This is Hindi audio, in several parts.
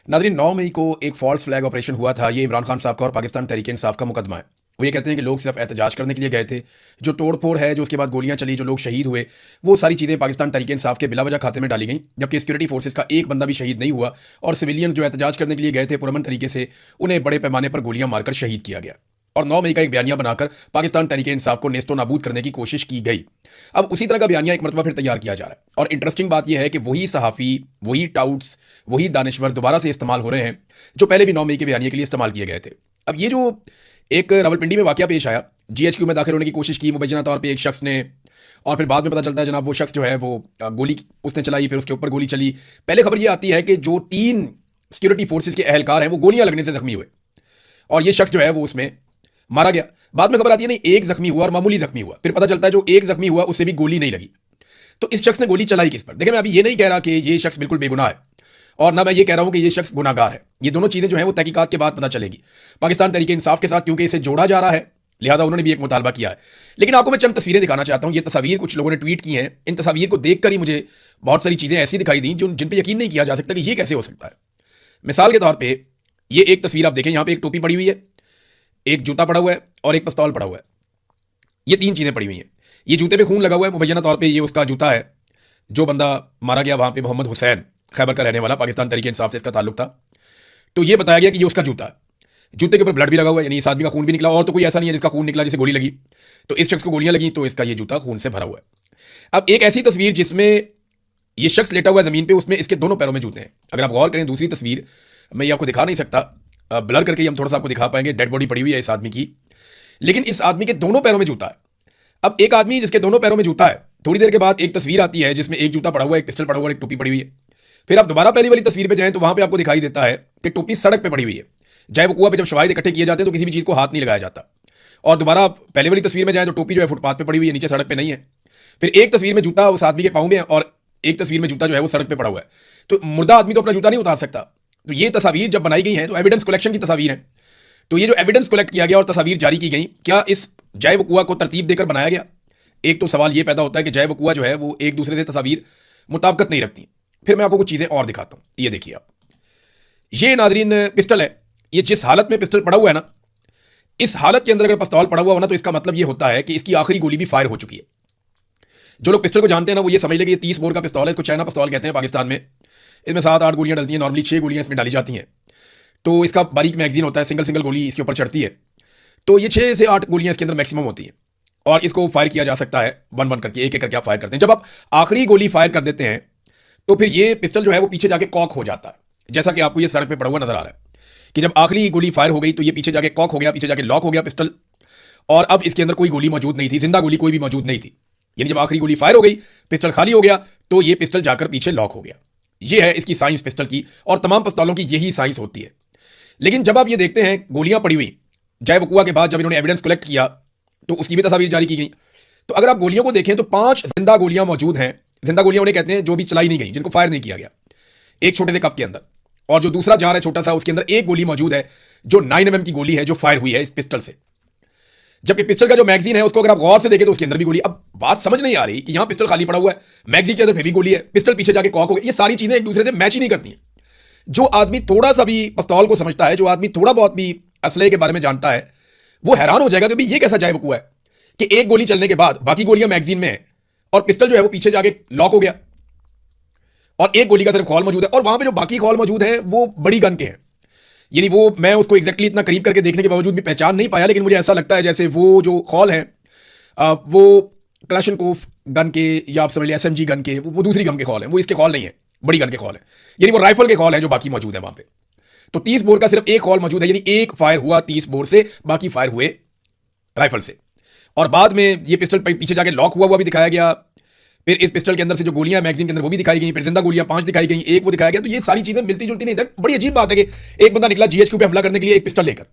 नादरीन 9 मई को एक फॉल्स फ्लैग ऑपरेशन हुआ था। ये इमरान खान साहब का और पाकिस्तान तहरीक इंसाफ का मुकदमा है। वो ये कहते हैं कि लोग सिर्फ एहतजाज करने के लिए गए थे। जो तोड़-फोड़ है, जो उसके बाद गोलियां चली, जो लोग शहीद हुए, वो सारी चीज़ें पाकिस्तान तहरीक इंसाफ के बिलावजह खाते में डाली गई। जबकि सिक्योरिटी फोर्सेस का एक बंदा भी शहीद नहीं हुआ और सिविलियंस जो एहतजाज करने के लिए गए थे पुरअमन तरीके से, उन्हें बड़े पैमाने पर गोलियां मारकर शहीद किया गया। और 9 मई का एक बयानिया बनाकर पाकिस्तान तहरीक इंसाफ को नेस्तो नाबूद करने की कोशिश की गई। अब उसी तरह का बयानिया एक मरतबा फिर तैयार किया जा रहा है। और इंटरेस्टिंग बात यह है कि वही सहाफ़ी, वही टाउट्स, वही दानिश्वर दोबारा से इस्तेमाल हो रहे हैं जो पहले भी 9 मई के बयानिए के लिए इस्तेमाल किए गए थे। अब ये जो एक रावलपिंडी में वाकया पेश आया, जीएचक्यू में दाखिल होने की कोशिश की मुबैना तौर पर एक शख्स ने, और फिर बाद में पता चलता है जनाब वो शख्स जो है वो गोली उसने चलाई, फिर उसके ऊपर गोली चली। पहले खबर ये आती है कि जो 3 सिक्योरिटी फोर्सेस के अहलकार हैं वो गोलियां लगने से जख्मी हुए और ये शख्स जो है वो उसमें मारा गया। बाद में खबर आती है नहीं, एक जख्मी हुआ और मामूली जख्मी हुआ। फिर पता चलता है जो एक जख्मी हुआ उससे भी गोली नहीं लगी। तो इस शख्स ने गोली चलाई किस पर? देखिए, मैं अभी ये नहीं कह रहा कि ये शख्स बिल्कुल बेगुनाह है और ना मैं ये कह रहा हूं कि ये शख्स गुनाहगार है। ये दोनों चीजें जो है वो तहकीकात के बाद पता चलेगी पाकिस्तान तहरीक इंसाफ के साथ, क्योंकि इसे जोड़ा जा रहा है, लिहाजा उन्होंने भी एक मुतालबा किया है। लेकिन आपको मैं चंद तस्वीरें दिखाना चाहता हूं। ये तस्वीर कुछ लोगों ने ट्वीट की हैं। इन तस्वीर को देखकर ही मुझे बहुत सारी चीजें ऐसी दिखाई दी जिन पर यकीन नहीं किया जा सकता कि ये कैसे हो सकता है। मिसाल के तौर पर ये एक तस्वीर आप देखें, यहां पर एक टोपी पड़ी हुई है, एक जूता पड़ा हुआ है और एक पिस्तौल पड़ा हुआ है। ये 3 चीजें पड़ी हुई हैं। ये जूते पे खून लगा हुआ है, मुबैना तौर पे ये उसका जूता है। जो बंदा मारा गया वहां पे मोहम्मद हुसैन, खैबर का रहने वाला, पाकिस्तान तहरीक इंसाफ से इसका ताल्लुक था। तो ये बताया गया कि ये उसका जूता है। जूते के ऊपर ब्लड भी लगा हुआ है, यानी इस आदमी का खून भी निकला। और तो कोई ऐसा नहीं है जिसका खून निकला जिसे गोली लगी। तो इस शख्स को गोलियां लगी तो इसका ये जूता खून से भरा हुआ है। अब एक ऐसी तस्वीर जिसमें ये शख्स लेटा हुआ है जमीन पे, उसमें इसके दोनों पैरों में जूते हैं। अगर आप गौर करें, दूसरी तस्वीर मैं ये आपको दिखा नहीं सकता, ब्लर करके ही हम थोड़ा सा आपको दिखा पाएंगे। डेड बॉडी पड़ी हुई है इस आदमी की, लेकिन इस आदमी के दोनों पैरों में जूता है। अब एक आदमी जिसके दोनों पैरों में जूता है, थोड़ी देर के बाद एक तस्वीर आती है जिसमें एक जूता पड़ा हुआ है, एक पिस्टल पड़ा हुआ है, एक टोपी पड़ी हुई है। फिर आप दोबारा पहली वाली तस्वीर पे जाएं तो वहां पे आपको दिखाई देता है कि टोपी सड़क पे पड़ी हुई है। चाहे वो कुआं पे जब शवाहिद इकट्ठे किए जाते हैं तो किसी भी चीज को हाथ नहीं लगाया जाता। और दोबारा आप पहले वाली तस्वीर में जाएं तो टोपी जो है फुटपाथ पे पड़ी हुई है, नीचे सड़क पे नहीं है। फिर एक तस्वीर में जूता उस आदमी के पाँव में है और एक तस्वीर में जूता जो है वो सड़क पे पड़ा हुआ है। तो मुर्दा आदमी तो अपना जूता नहीं उतार सकता। तो ये तस्वीर जब बनाई गई है तो एविडेंस कलेक्शन की तस्वीर है। तो ये जो एविडेंस कलेक्ट किया गया और तस्वीर जारी की गई, क्या इस जय वकुआ को तरतीब देकर बनाया गया? एक तो सवाल ये पैदा होता है कि जय वकुआ जो है वो एक दूसरे से तस्वीर मुताबिकत नहीं रखती। फिर मैं आपको कुछ चीजें और दिखाता हूं। ये देखिए आप, ये नाजरीन पिस्टल है। ये जिस हालत में पिस्टल पड़ा हुआ है ना, इस हालत के अंदर अगर पिस्तौल पड़ा हुआ हो ना, तो इसका मतलब ये होता है कि इसकी आखिरी गोली भी फायर हो चुकी है। जो लोग पिस्टल को जानते हैं ना, वो ये समझ लेंगे ये 30 बोर का पिस्तौल है। इसको चाइना पिस्तौल कहते हैं पाकिस्तान में। इसमें 7-8 गोलियां डलती हैं, नॉर्मली 6 गोलियां इसमें डाली जाती हैं। तो इसका बारीक मैगजीन होता है, सिंगल सिंगल गोली इसके ऊपर चढ़ती है। तो ये 6 से 8 गोलियां इसके अंदर मैक्सिमम होती हैं और इसको फायर किया जा सकता है 1-1 करके, एक एक करके आप फायर करते हैं। जब आप आखिरी गोली फायर कर देते हैं तो फिर ये पिस्टल जो है वो पीछे जाके कॉक हो जाता है, जैसा कि आपको ये सड़क पे पड़ा हुआ नजर आ रहा है कि जब आखिरी गोली फायर हो गई तो ये पीछे जाके कॉक हो गया, पीछे जाके लॉक हो गया पिस्टल। और अब इसके अंदर कोई गोली मौजूद नहीं थी, जिंदा गोली कोई भी मौजूद नहीं थी। यानी जब आखिरी गोली फायर हो गई, पिस्टल खाली हो गया, तो ये पिस्टल जाकर पीछे लॉक हो गया। ये है इसकी साइंस पिस्टल की, और तमाम पिस्तौलों की यही साइंस होती है। लेकिन जब आप ये देखते हैं गोलियां पड़ी हुई, जय वकुआ के बाद जब इन्होंने एविडेंस कलेक्ट किया तो उसकी भी तस्वीर जारी की गई। तो अगर आप गोलियों को देखें तो 5 जिंदा गोलियां मौजूद हैं। जिंदा गोलियां उन्हें कहते हैं जो भी चलाई नहीं गई, जिनको फायर नहीं किया गया, एक छोटे से कप के अंदर। और जो दूसरा जार है छोटा सा, उसके अंदर एक गोली मौजूद है जो 9mm की गोली है, जो फायर हुई है इस पिस्टल से। जबकि पिस्टल का जो मैगजीन है उसको अगर आप गौर से देखें तो उसके अंदर भी गोली। अब बात समझ नहीं आ रही कि यहां पिस्टल खाली पड़ा हुआ है, मैगजीन के अंदर भी गोली है, पिस्टल पीछे जाके कॉक हो गया। ये सारी चीजें एक दूसरे से मैच ही नहीं करती हैं। जो आदमी थोड़ा सा भी पिस्तौल को समझता है, जो आदमी थोड़ा बहुत भी असले के बारे में जानता है, वो हैरान हो जाएगा कि भाई ये कैसा जय वकुआ है कि एक गोली चलने के बाद बाकी गोलियां मैगजीन में है और पिस्टल जो है वो पीछे जाके लॉक हो गया और एक गोली का सिर्फ खौल मौजूद है। और वहां पे जो बाकी खौल मौजूद है वो बड़ी गन के हैं। यानी वो मैं उसको एग्जैक्टली इतना करीब करके देखने के बावजूद भी पहचान नहीं पाया, लेकिन मुझे ऐसा लगता है जैसे वो जो खौल है वो क्लाशनकोफ गन के, या आप समझ लिया एसएमजी गन के, वो दूसरी गन के खौल है, वो इसके खौल नहीं है, बड़ी गन के खौल है। यानी वो राइफल के खौल है जो बाकी मौजूद है वहां पे। तो 30 बोर का सिर्फ एक खौल मौजूद है, यानी एक फायर हुआ 30 बोर से, बाकी फायर हुए राइफल से। और बाद में ये पिस्टल पीछे जाके लॉक हुआ हुआ भी दिखाया गया। फिर इस पिस्टल के अंदर से जो गोलियां मैगजीन के अंदर वो भी दिखाई गई, फिर जिंदा गोलियां 5 दिखाई गई, एक वो दिखाया गया। तो ये सारी चीजें मिलती जुलती नहीं थी। बड़ी अजीब बात है कि एक बंदा निकला जीएचक्यू पे हमला करने के लिए एक पिस्टल लेकर,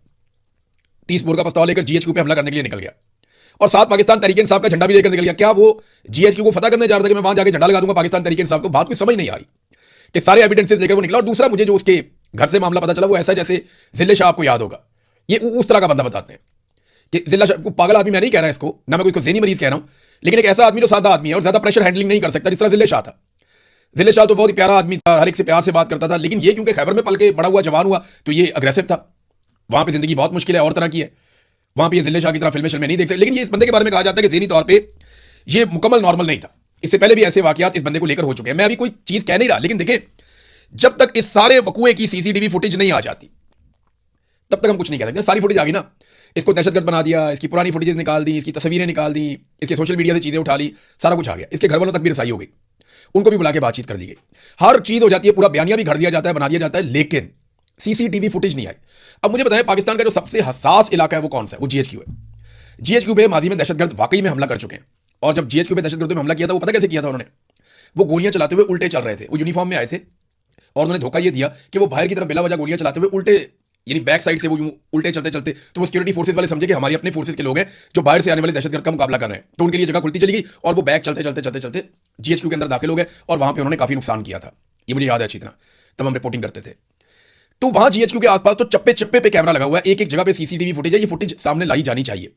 30 बोर का पिस्तौल लेकर जीएचक्यू पे हमला करने के लिए निकल गया और साथ पाकिस्तान तहरीक इंसाफ का झंडा भी लेकर निकल गया। क्या वो जीएचक्यू को फतह करने जा रहा था कि मैं वहां जाकर झंडा लगा दूंगा पाकिस्तान तहरीक इंसाफ को? बात कुछ समझ नहीं आ रही कि सारे एविडेंसेस लेकर वो निकला। और दूसरा, मुझे जो उसके घर से मामला पता चला वो ऐसा जैसे जिले शाह, आपको याद होगा, ये उस तरह का बंदा बताते हैं कि जिला शाह को पागल आदमी मैं नहीं कह रहा इसको, ना मैं इसको ज़हनी मरीज कह रहा हूं, लेकिन एक ऐसा आदमी जो सादा आदमी है और ज्यादा प्रेशर हैंडलिंग नहीं कर सकता, जिस तरह जिले शाह था। जिले शाह तो बहुत ही प्यारा आदमी था, हर एक से प्यार से बात करता था, लेकिन ये क्योंकि खैबर में पल के बड़ा हुआ जवान हुआ तो ये अग्रेसिव था। वहां पे जिंदगी बहुत मुश्किल है, और तरह की है। वहां पे ये जिले शाह की तरह फिल्में नहीं देख सकते। लेकिन ये इस बंदे के बारे में कहा जाता है कि ज़हनी तौर पर ये मुकम्मल नॉर्मल नहीं था। इससे पहले भी ऐसे वाकयात इस बंदे को लेकर हो चुके हैं। मैं अभी कोई चीज कह नहीं रहा, लेकिन देखें, जब तक इस सारे वकुए की सीसीटीवी फुटेज नहीं आ जाती तब तक हम कुछ नहीं कह सकते। सारी फुटेज आ गई ना, इसको दहशतगर्द बना दिया, इसकी पुरानी फुटेजेस निकाल दी, इसकी तस्वीरें निकाल दी, इसके सोशल मीडिया से चीजें उठा ली, सारा कुछ आ गया। इसके घर वालों तक भी रसाई हो गई, उनको भी बुला के बातचीत कर दी गई, हर चीज हो जाती है, पूरा बयानिया भी घर दिया जाता है, बना दिया जाता है, लेकिन सीसीटीवी फुटेज नहीं आई। अब मुझे बताएं, पाकिस्तान का जो सबसे हसास इलाका है वो कौन सा है? वो जीएचक्यू है। जीएचक्यू पे माजी में दहशतगर्द वाकई में हमला कर चुके हैं। और जब जीएचक्यू पे दहशतगर्दों में हमला किया था, वो पता कैसे किया था उन्होंने? वो गोलियां चलाते हुए उल्टे चल रहे थे, वो यूनिफॉर्म में आए थे और उन्होंने धोखा ये दिया कि वो बाहर की तरफ बिला वजह गोलियां चलाते हुए उल्टे, यानी बैक साइड से वो यूं उल्टे चलते चलते, तो वो सिक्योरिटी फोर्सेज वाले समझे कि हमारे अपने फोर्सेज के लोग हैं जो बाहर से आने वाले दहशतगर्द का मुकाबला कर रहे हैं, तो उनके लिए जगह खुलती चली गई और वो बैक चलते चलते चलते चलते जीएचक्यू के अंदर दाखिल हो गए और वहां पे उन्होंने काफी नुकसान किया था। ये मुझे याद है अच्छी तरह, तब हम रिपोर्टिंग करते थे। तो वहां जीएचक्यू के आसपास तो चप्पे चप्पे पे कैमरा लगा हुआ है, एक एक जगह पे सीसीटीवी फुटेज है। ये फुटेज सामने लाई जानी चाहिए।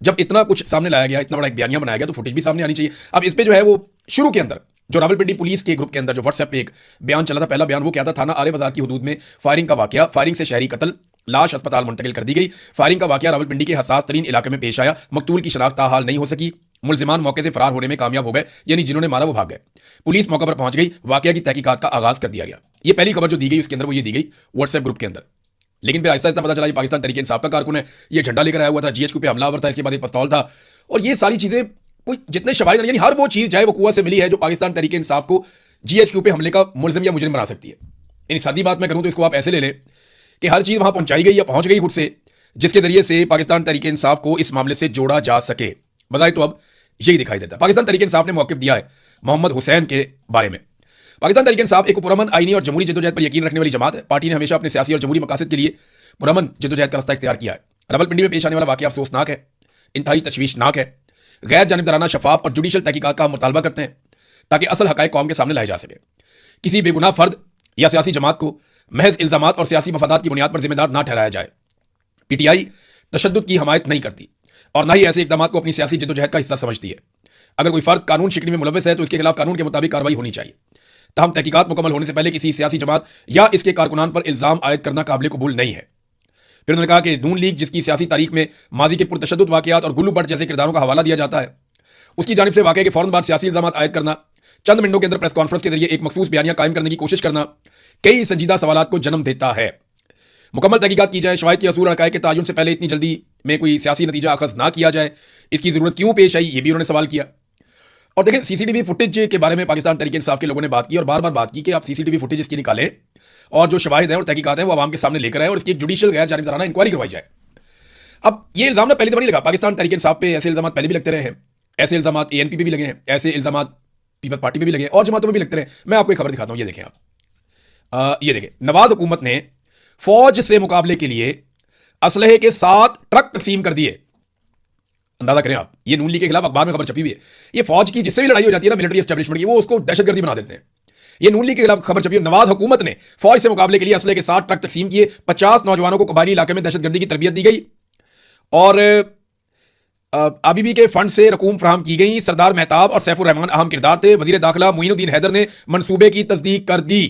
जब इतना कुछ सामने लाया गया, इतना बड़ा एक बयानिया बनाया गया, तो फुटेज भी सामने आनी चाहिए। अब इस पे जो है वो शुरू के अंदर जो रावलपिंडी पुलिस के ग्रुप के अंदर जो व्हाट्सएप पे एक बयान चला था, पहला बयान वो क्या था? थाना आरे बाजार की हदूद में फायरिंग का वाकया, फायरिंग से शहरी कत्ल, लाश अस्पताल मुंतकिल कर दी गई। फायरिंग का वाकया रावलपिंडी के हसास तरीन इलाके में पेश आया, मकतूल की शनाख्त ताहाल नहीं हो सकी, मुलजिमान मौके से फरार होने में कामयाब हो गए, यानी जिन्होंने मारा वो भाग गए। पुलिस मौके पर पहुंच गई, वाकया की तहकीकात का आगाज कर दिया गया। ये पहली खबर जो दी गई उसके अंदर वो ये दी गई व्हाट्सएप ग्रुप के अंदर। लेकिन फिर ऐसा ऐसा पता चला ये पाकिस्तान तहरीक इंसाफ का कारकुन है, ये झंडा लेकर आया हुआ था, जीएचक्यू पे हमलावर था, इसके बाद एक पिस्तौल था, और ये सारी चीजें कोई जितने शवाहिद, यानी हर वो चीज चाहे वो कुआ से मिली है जो पाकिस्तान तहरीक इंसाफ को जीएचक्यू पे हमले का मुलजिम या मुजरिम बना सकती है। यानी सादी बात मैं करूं तो इसको आप ऐसे ले लें कि हर चीज वहां पहुंचाई गई या पहुंच गई खुद से, जिसके जरिए से पाकिस्तान तहरीक इंसाफ को इस मामले से जोड़ा जा सके। बजाय तो अब यही दिखाई देता है। पाकिस्तान तहरीक इंसाफ ने मौक़िफ़ दिया है मोहम्मद हुसैन के बारे में। पाकिस्तान तहरीक इंसाफ एक पुरअमन आईनी और जमहूरी जद्दोजहद पर यकीन रखने वाली जमात है। पार्टी ने हमेशा अपने सियासी और जमहूरी मकासद के लिए पुरअमन जद्दोजहद का रास्ता इख्तियार किया है। रावलपिंडी में पेश आने वाला वाकया अफसोसनाक है, इंतहाई तशवीशनाक है। गैर जानिबदाराना, शफाफ और जुडिशल तहकीकात का हम मुतालबा करते हैं ताकि असल हक़ाइक़ कौम के सामने लाए जा सके। किसी बेगुनाह फर्द या सियासी जमात को महज इल्ज़ामात और सियासी मफादात की बुनियाद पर जिम्मेदार ना ठहराया जाए। पीटीआई तशद्दुद की हमायत नहीं करती और ना ही ऐसे इक़दामात को अपनी सियासी जद्दोजहद का हिस्सा समझती है। अगर कोई फर्द कानून शिकनी में मुलव्वस है तो इसके खिलाफ कानून के मुताबिक कार्रवाई होनी चाहिए। ताहम तहकीकात मुकम्मल होने से पहले किसी सियासी जमात या इसके कारकुनान पर इल्ज़ाम आयद करना काबिल कबूल नहीं है। फिर उन्होंने कहा कि नून लीग जिसकी सियासी तारीख में माजी के पुरतशद्दुद वाक़यात और गुल्लू भट्ट जैसे किरदारों का हवाला दिया जाता है, उसकी जानिब से वाक़ये के फ़ौरन बाद सियासी इल्ज़ामात आयद करना, चंद मिनटों के अंदर प्रेस कॉन्फ्रेंस के जरिए एक मखसूस बयानिया कायम करने की कोशिश करना कई संजीदा सवालात को जन्म देता है। मुकम्मल तहकीकात की जाए, शवाहिद के असूल और हक़ाइक़ के तयन से पहले इतनी जल्दी में कोई सियासी नतीजा अखज़ ना किया जाए, इसकी ज़रूरत क्यों पेश आई, ये भी उन्होंने सवाल किया। और देखें, सीसीटीवी फुटेज के बारे में पाकिस्तान तहरीक इंसाफ के लोगों ने बात की और बार बार बात की कि आप सीसीटीवी फुटेज इसकी निकालें और जो शवाहिद हैं और तहकीकात हैं वो आवाम के सामने लेकर आए और इसकी एक जुडिशल गैर जानिबदाराना इंक्वायरी करवाई जाए। अब ये इल्ज़ाम ना पहली दफा नहीं लगा, पाकिस्तान तहरीक इंसाफ पे ऐसे इल्ज़ाम पहले भी लगते रहे हैं, ऐसे इल्ज़ाम एएनपी पे भी लगे हैं, ऐसे इल्ज़ाम पीपल्स पार्टी पे भी लगे हैं और जमातों में भी लगते रहे। मैं आपको एक खबर दिखाता हूँ, ये देखें आप, ये देखें, नवाज हुकूमत ने फौज से मुकाबले के लिए असलहे के 7 ट्रक तकसीम कर दिए। अंदाजा करें आप, ये नून लीग के खिलाफ अखबार में खबर छपी हुई है। ये फौज की जिससे भी लड़ाई हो जाती है ना, मिलिट्री एस्टेब्लिशमेंट की, वो उसको दहशतगर्दी बना देते हैं। ये नून लीग के खिलाफ खबर छपी है। नवाज हुकूमत ने फौज से मुकाबले के लिए असलहे के 7 ट्रक तकसीम किए, 50 नौजवानों को कबायली इलाके में दहशतगर्दी की तरबियत दी गई और आबीबी के फंड से रकूम फराहम की गई। सरदार मेहताब और सैफुर रहमान अहम किरदार थे। वजीर दाखिला मुइनुद्दीन हैदर ने मनसूबे की तस्दीक कर दी।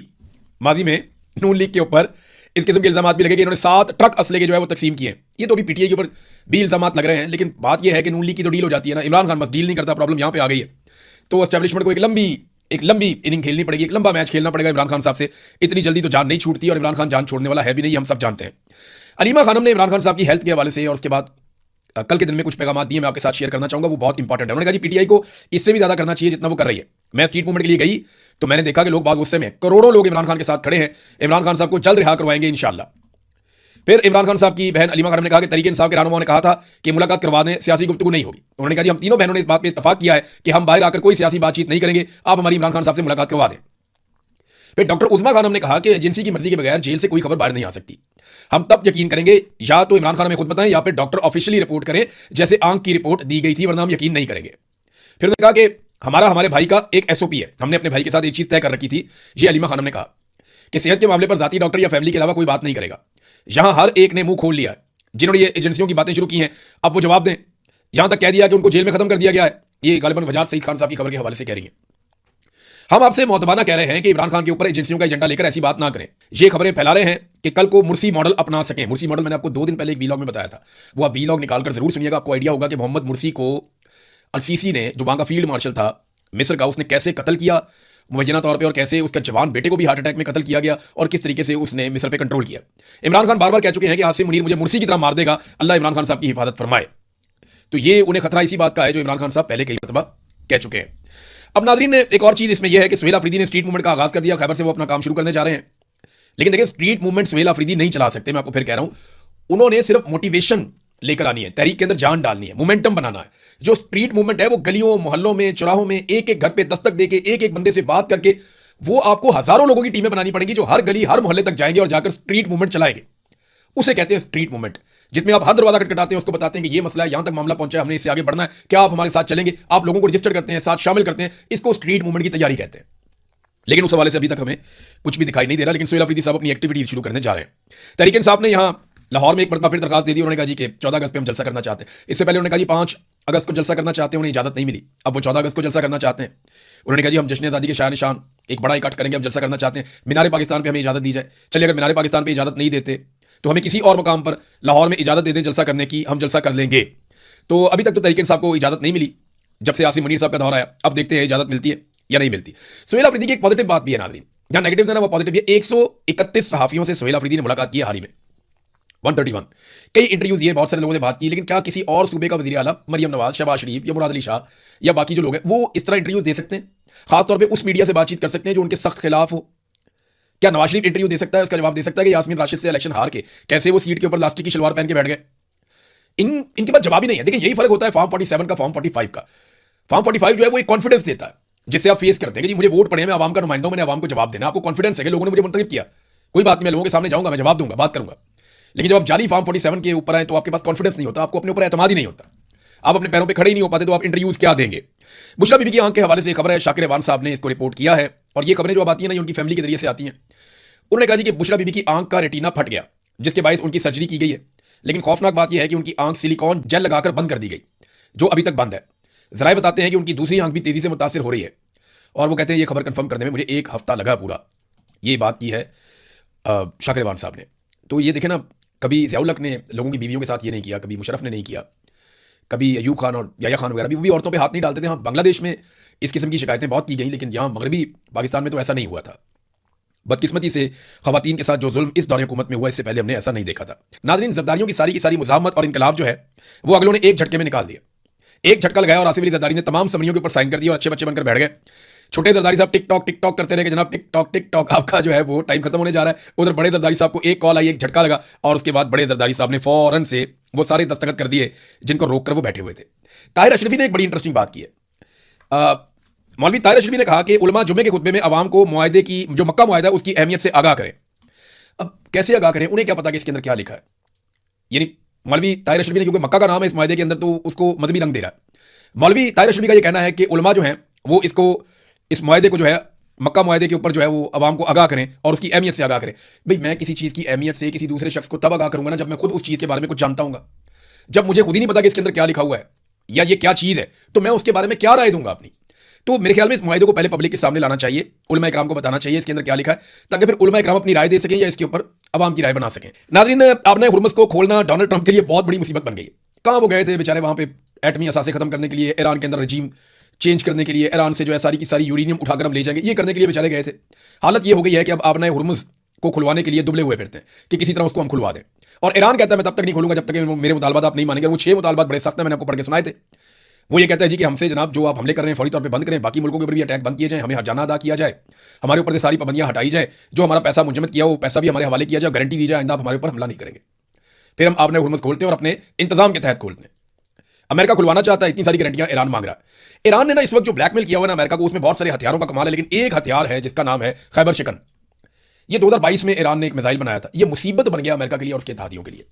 माजी में नून लीग के ऊपर इस किस्म के इल्जाम भी लगे कि इन्होंने 7 ट्रक असले के जो है वो तकसीम किए। ये तो अभी पीटीआई के ऊपर भी इल्जाम लग रहे हैं, लेकिन बात यह है कि नून लीग की तो डील हो जाती है ना, इमरान खान बस डील नहीं करता, प्रॉब्लम यहाँ पे आ गई है। तो एस्टैब्लिशमेंट को एक लंबी इनिंग खेलनी पड़ेगी, एक लंबा मैच खेलना पड़ेगा इमरान खान साहब से। इतनी जल्दी तो जान नहीं छूटती और इमरान खान जान छोड़ने वाला है भी नहीं, हम सब जानते हैं। अलीमा खानम ने इमरान खान साहब की हेल्थ के हवाले से और उसके बाद कल के दिन में कुछ पैगाम दिए, मैं आपके साथ शेयर करना चाहूंगा, वो बहुत इंपॉर्टेंट है। उन्होंने कहा जी पीटीआई को इससे भी ज्यादा करना चाहिए जितना वो कर रही है। मैं स्ट्रीट मूवमेंट के लिए गई तो मैंने देखा कि लोग बहुत गुस्से में, करोड़ों लोग इमरान खान के साथ खड़े हैं। इमरान खान साहब को जल्द रिहा करवाएंगे इंशाल्लाह। फिर इमरान खान साहब की बहन अलीमा खानम ने कहा कि तहरीक इंसाफ के रहनुमाओं ने कहा था कि मुलाकात करवा दें, सियासी गुफ्तगू नहीं होगी। उन्होंने कहा जी हम तीनों बहनों ने इस बात पर इत्तफाक किया है कि हम बाहर आकर कोई सियासी बातचीत नहीं करेंगे, आप हमारी इमरान खान साहब से मुलाकात करवा दें। फिर डॉक्टर उज़मा खानम ने कहा कि एजेंसी की मर्जी के बगैर जेल से कोई खबर बाहर नहीं आ सकती। हम तब यकीन करेंगे या तो इमरान खान हमें खुद बताएं या फिर डॉक्टर ऑफिशियली रिपोर्ट करें जैसे आंख की रिपोर्ट दी गई थी, वरना हम यकीन नहीं करेंगे। फिर उन्होंने कहा कि हमारे भाई का एक एसओपी है, हमने अपने भाई के साथ एक चीज तय कर रखी थी। ये अलीमा खानम ने कहा कि सेहत के मामले पर जाती डॉक्टर या फैमिली के अलावा कोई बात नहीं करेगा। यहां हर एक ने मुंह खोल लिया है, जिन्होंने ये एजेंसियों की बातें शुरू की हैं अब वो जवाब दें। यहां तक कह दिया कि उनको जेल में खत्म कर दिया गया है। ये गालिबन वजाहत सईद खान साहब की खबर के हवाले से कह रही है। हम आपसे मौतबाना कह रहे हैं कि इमरान खान के ऊपर एजेंसियों का एजेंडा लेकर ऐसी बात ना करें। ये खबरें फैला रहे हैं कि कल को मुर्सी मॉडल अपना सकें। मुर्सी मॉडल मैंने आपको 2 दिन पहले एक वीलॉग में बताया था, वो आप वीलॉग निकालकर जरूर सुनिएगा। आपको आइडिया होगा कि मोहम्मद मुर्सी को अल-सीसी ने, जो वहां का फील्ड मार्शल था मिस्र का, उसने कैसे कत्ल किया मुबैना तौर पे, और कैसे उसका जवान बेटे को भी हार्ट अटैक में कत्ल किया गया, और किस तरीके से उसने मिस्र पे कंट्रोल किया। इमरान खान बार बार कह चुके हैं कि आसिम मुनीर मुझे मुर्सी की तरह मार देगा, अल्लाह इमरान खान साहब की हिफाजत फरमाए। तो ये उन्हें खतरा इसी बात का है जो इमरान खान साहब पहले कई मरतबा कह चुके हैं। अब नाज़रीन, एक और चीज इसमें यह है कि सुहेल अफरीदी ने स्ट्रीट मूवमेंट का आगाज कर दिया। खैबर से वो अपना काम शुरू करने जा रहे हैं। लेकिन देखिए, स्ट्रीट मूवमेंट सुहेल अफरीदी नहीं चला सकते, मैं आपको फिर कह रहा हूं। उन्होंने सिर्फ मोटिवेशन लेकर आनी है, तहरीक के अंदर जान डालनी है, मोमेंटम बनाना है। जो स्ट्रीट मूवमेंट है वो गलियों मोहल्लों में, चौराहों में, एक एक घर पे दस्तक देके, एक एक बंदे से बात करके, वो आपको हजारों लोगों की टीमें बनानी पड़ेगी जो हर गली हर मोहल्ले तक जाएंगे और जाकर स्ट्रीट मूवमेंट चलाएंगे। उसे कहते हैं स्ट्रीट मूवमेंट, जिसमें आप हर दरवाजा खटखटाते हैं, उसको बताते हैं कि ये मसला है, यहां तक मामला पहुंचा है, हमने इससे आगे बढ़ना है, क्या आप हमारे साथ चलेंगे। आप लोगों को रजिस्टर करते हैं, साथ शामिल करते हैं। इसको स्ट्रीट मूवमेंट की तैयारी कहते हैं। लेकिन उस हवाले से अभी तक हमें कुछ भी दिखाई नहीं दे रहा। लेकिन सुहेल अफरीदी साहब अपनी एक्टिविटीज शुरू करने जा रहे हैं। तहरीक इंसाफ ने यहां लाहौर में एक मरतबा फिर दरखास्त दे दी। उन्होंने कहा जी कि 14 अगस्त पे हम जलसा करना चाहते हैं। इससे पहले उन्होंने कहा जी 5 अगस्त को जलसा करना चाहते हैं, उन्हें इजाजत नहीं मिली। अब वो 14 अगस्त को जलसा करना चाहते हैं। उन्होंने कहा जी हम जश्न आज़ादी के शाह निशान एक बड़ा इकट्ठ करेंगे, हम जलसा करना चाहते हैं, मीनार पाकिस्तान पे हमें इजाजत दी जाए। चलिए, अगर मीनार पाकिस्तान पे इजाजत नहीं देते तो हमें किसी और मकाम पर लाहौर में इजाजत दे दें जलसा करने की, हम जलसा कर लेंगे। तो अभी तक तो तहरीक इंसाफ को इजाजत नहीं मिली जब से आसिम मुनीर साहब का दौर आया। अब देखते हैं इजाजत मिलती है या नहीं मिलती। सुहेल अफरीदी की एक पॉजिटिव बात भी है नाज़रीन, जहां नेगेटिव है ना वो पॉजिटिव है। 131 सहाफियों से सुहेल अफरीदी ने मुलाकात की है हाल ही में, 131। कई इंटरव्यूज ये बहुत सारे लोगों ने बात की, लेकिन क्या किसी और सूबे का वज़ीर आला मरियम नवाज, शहबाज शरीफ या मुराद अली शाह या बाकी जो लोग हैं वो इस तरह इंटरव्यूज दे सकते हैं? खासतौर पर उस मीडिया से बातचीत कर सकते हैं जो उनके सख्त खिलाफ हो? क्या नवाज शरीफ इंटरव्यू दे सकता है? उसका जवाब दे सकता है कि यास्मीन राशिद से इलेक्शन हार के कैसे वो सीट के ऊपर लास्टिक की शलवार पहन के बैठ गए? इनके पास जवाब ही नहीं है। देखिए, यही फर्क होता है फॉर्म 47 का, फॉर्म 45 का। फॉर्म 45 जो है वो एक कॉन्फिडेंस देता है, जिससे आप फेस करते हैं कि जी मुझे वोट पड़े, मैं आवाम का नुमाइंदा हूं, मैंने आवाम को जवाब देना। आपको कॉन्फिडेंस है कि लोगों ने मुझे मुंतखब किया, कोई बात नहीं, मैं लोगों के सामने जाऊंगा, मैं जवाब दूंगा, बात करूंगा। लेकिन जब आप जाली फॉर्म 47 के ऊपर आए तो आपके पास कॉन्फिडेंस नहीं होता, आपको अपने ऊपर एतमाद ही नहीं होता, आप अपने पैरों पर खड़े ही नहीं हो पाते, तो आप इंटरव्यूज क्या देंगे? बुशरा बीबी की आंख के हवाले से खबर है, शाकिर रेवान साहब ने इसको रिपोर्ट किया है। और ये खबरें जो अब आती हैं ना, ये उनकी फैमिली के जरिए से आती हैं। उन्होंने कहा जी कि बुशरा बीबी की आंख का रेटिना फट गया, जिसके बायस उनकी सर्जरी की गई है। लेकिन खौफनाक बात यह है कि उनकी आंख सिलिकॉन जेल लगाकर बंद कर दी गई, जो अभी तक बंद है। जराए बताते हैं कि उनकी दूसरी आंख भी तेजी से मुतासिर हो रही है। और वो कहते हैं ये खबर कंफर्म करने में मुझे 1 हफ्ता लगा पूरा। ये बात की है शाकिर रेवान साहब ने। तो ये देखें ना, कभी ज़ियाउल हक ने लोगों की बीवियों के साथ ये नहीं किया, कभी मुशर्रफ ने नहीं किया, कभी अयूब खान और याया खान वगैरह भी औरतों पे हाथ नहीं डालते थे। हाँ, बांग्लादेश में इस किस्म की शिकायतें बहुत की गई, लेकिन यहाँ मगरबी पाकिस्तान में तो ऐसा नहीं हुआ था। बदकिस्मती से खवातीन के साथ जो जुल्म इस दौर हुकूमत में हुआ, इससे पहले हमने ऐसा नहीं देखा था। नाज़रीन, ज़रदारियों की सारी मुज़ाहमत और इनकलाब जो है वो अगलों ने एक झटके में निकाल दिया। एक झटका लगाया और आसिफ अली जरदारी ने तमाम समरियों के ऊपर साइन कर दिया और अच्छे बच्चे बनकर बैठ गए। छोटे जरदारी साहब टिक टॉक करते रहे कि जनाब टिक टॉक आपका जो है वो टाइम खत्म होने जा रहा है। उधर बड़े जरदारी साहब को एक कॉल आई, एक झटका लगा, और उसके बाद बड़े जरदारी साहब ने फौरन से वो सारे दस्तखत कर दिए जिनको रोक कर वो बैठे हुए थे। ताहिर अशरफी ने एक बड़ी इंटरेस्टिंग बात की है। मौलवी ताहिर अशरफी ने कहा कि उलमा जुम्मे के खुतबे में अवाम को मुआहदे की, जो मक्का मुआहदा है उसकी अहमियत से आगाह करें। अब कैसे आगाह करें? उन्हें क्या पता कि इसके अंदर क्या लिखा है? यानी मौलवी ताहिर अशरफी ने, क्योंकि मक्का का नाम है इस मुआहदे के अंदर, तो उसको मजहबी रंग दे रहा है। मौलवी ताहिर अशरफी का यह कहना है कि उलमा जो है वो इस मुआहदे को जो है, मक्का मुआहदे के ऊपर जो है वो अवाम को आगाह करें और उसकी अहमियत से आगाह करें। भाई, मैं किसी चीज़ की अहमियत से किसी दूसरे शख्स को तब आगाह करूंगा ना जब मैं खुद उस चीज़ के बारे में कुछ जानता हूँ। जब मुझे खुद ही नहीं पता कि इसके अंदर क्या लिखा हुआ है या ये क्या चीज़ है, तो मैं उसके बारे में क्या राय दूंगा अपनी? तो मेरे ख्याल में इस मुआहदे को पहले पब्लिक के सामने लाना चाहिए, उलमा इकराम को बताना चाहिए इसके अंदर क्या लिखा है, ताकि फिर उलमा इकराम अपनी राय दे सकें या इसके ऊपर अवाम की राय बना सकें। नाज़रीन, आपने हुर्मुज़ को खोलना डोनाल्ड ट्रंप के लिए बहुत बड़ी मुसीबत बन गई है। कहाँ वो गए थे बेचारे वहाँ पे एटमी असासे खत्म करने के लिए, ईरान के अंदर रजीम चेंज करने के लिए, ईरान से जो है सारी की सारी यूरेनियम उठाकर हम ले जाएंगे, ये करने के लिए बेचारे गए थे। हालत ये हो गई है कि अब आपने हुर्मुज़ को खुलवाने के लिए दुबले हुए फिरते हैं कि किसी तरह उसको हम खुलवा दें। और ईरान कहता है मैं तब तक नहीं खोलूंगा जब तक मेरे मुतालबात आप नहीं मानेंगे। वो 6 मुतालबात बड़े सख्त हैं, मैंने आपको पढ़ के सुनाए थे। वो ये कहता है जी कि हमसे जनाब जो आप हमले कर रहे हैं फौरी तौर पे बंद करें, बाकी मुल्कों के ऊपर भी अटैक बंद किए जाए, हमें हर्जाना अदा किया जाए, हमारे ऊपर से सारी पाबंदियां हटाई जाए, जो हमारा पैसा मुंजमद किया वो पैसा भी हमारे हवाले किया जाए, गारंटी दी जाए आइंदा आप हमारे ऊपर हमला नहीं करेंगे। फिर हम आपने हुर्मुज़ खोलते हैं और अपने इंतजाम के तहत खोलते हैं। अमेरिका खुलवाना चाहता है, इतनी सारी गारंटियां ईरान मांग रहा है। ईरान ने ना इस वक्त जो ब्लैकमेल किया हुआ ना अमेरिका को, उसमें बहुत सारे हथियारों का कमाल है, लेकिन एक हथियार है जिसका नाम है खैबर शिकन। ये 2022 में ईरान ने एक मिसाइल बनाया था। ये मुसीबत बन गया अमेरिका के लिए और उसके इत्तेहादियों के लिए।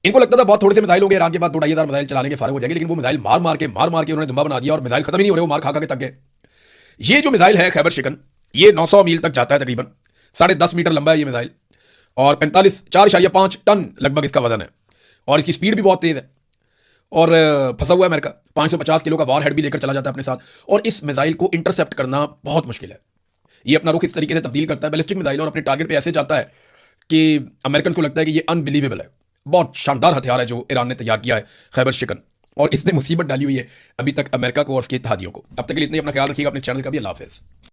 इनको लगता था बहुत थोड़े से मिसाइल होंगे, ईरान के बाद 2 ढाई हज़ार मिसाइल चलाने के फारग हो जाएंगे, लेकिन वो मिसाइल मार मार के उन्होंने दुम्बा बना दिया और मिसाइल खत्म ही नहीं हो रहे, वो मार खा के तक गए। ये जो मिसाइल है खैबर शिकन, ये 900 मील तक जाता है, तकरीबन 10.5 मीटर लंबा है ये मिसाइल, और 4.5 टन लगभग इसका वजन है, और इसकी स्पीड भी बहुत तेज है। और फंसा हुआ है अमेरिका। 550 किलो का वॉर हेड भी लेकर चला जाता है अपने साथ, और इस मिसाइल को इंटरसेप्ट करना बहुत मुश्किल है। ये अपना रुख इस तरीके से तब्दील करता है बैलिस्टिक मिसाइल, और अपने टारगेट पे ऐसे जाता है कि अमेरिकन को लगता है कि ये अनबिलीवेबल है। बहुत शानदार हथियार है जो ईरान ने तैयार किया है, खैबर शिकन, और इसने मुसीबत डाली हुई है अभी तक अमेरिका को और उसके इत्तेहादियों को। अब तक के लिए इतना ही, अपना ख्याल रखिएगा, अपने चैनल का भी। अल्लाह हाफिज़।